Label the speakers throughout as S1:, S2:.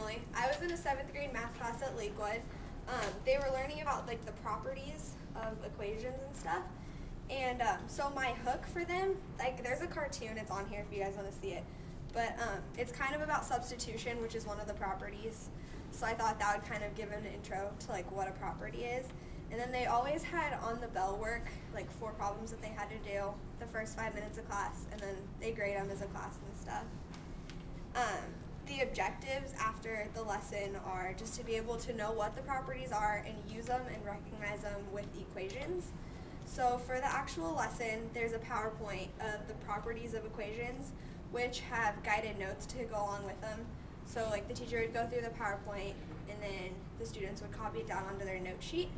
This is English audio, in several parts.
S1: Emily. I was in a 7th grade math class at Lakewood. They were learning about like the properties of equations and stuff. And so my hook for them, like there's a cartoon, it's on here if you guys want to see it. But it's kind of about substitution, which is one of the properties. So I thought that would kind of give an intro to like what a property is. And then they always had on the bell work, like 4 problems that they had to do the first 5 minutes of class, and then they grade them as a class and stuff. The objectives after the lesson are just to be able to know what the properties are and use them and recognize them with equations. So for the actual lesson, there's a PowerPoint of the properties of equations, which have guided notes to go along with them. So like the teacher would go through the PowerPoint, and then the students would copy it down onto their note sheet.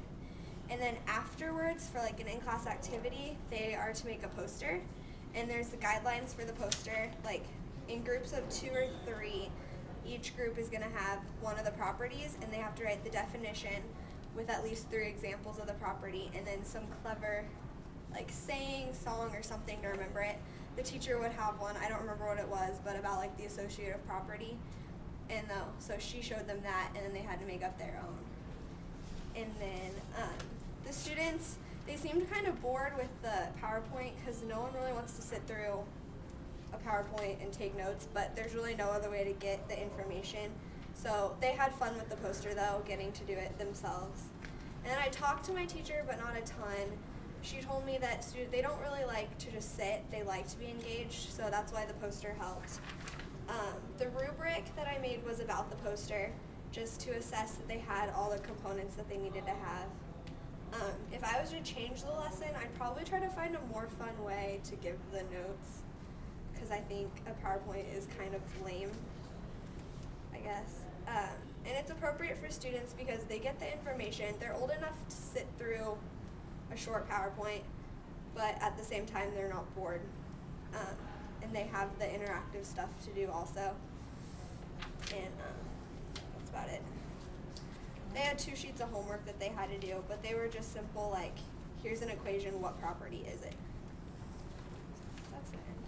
S1: And then afterwards, for like an in-class activity, they are to make a poster. And there's the guidelines for the poster, like in groups of 2 or 3, each group is going to have one of the properties, and they have to write the definition with at least 3 examples of the property, and then some clever like saying, song, or something to remember it. The teacher would have one, I don't remember what it was, but about like the associative property. And so she showed them that, and then they had to make up their own. And then the students, they seemed kind of bored with the PowerPoint because no one really wants to sit through a PowerPoint and take notes, but there's really no other way to get the information. So they had fun with the poster though, getting to do it themselves. And then I talked to my teacher, but not a ton. She told me that they don't really like to just sit, they like to be engaged, so that's why the poster helped. The rubric that I made was about the poster, just to assess that they had all the components that they needed to have. If I was to change the lesson, I'd probably try to find a more fun way to give the notes, because I think a PowerPoint is kind of lame, I guess. And it's appropriate for students because they get the information. They're old enough to sit through a short PowerPoint, but at the same time they're not bored. And they have the interactive stuff to do also. And that's about it. They had 2 sheets of homework that they had to do, but they were just simple, like, here's an equation, what property is it? That's the end.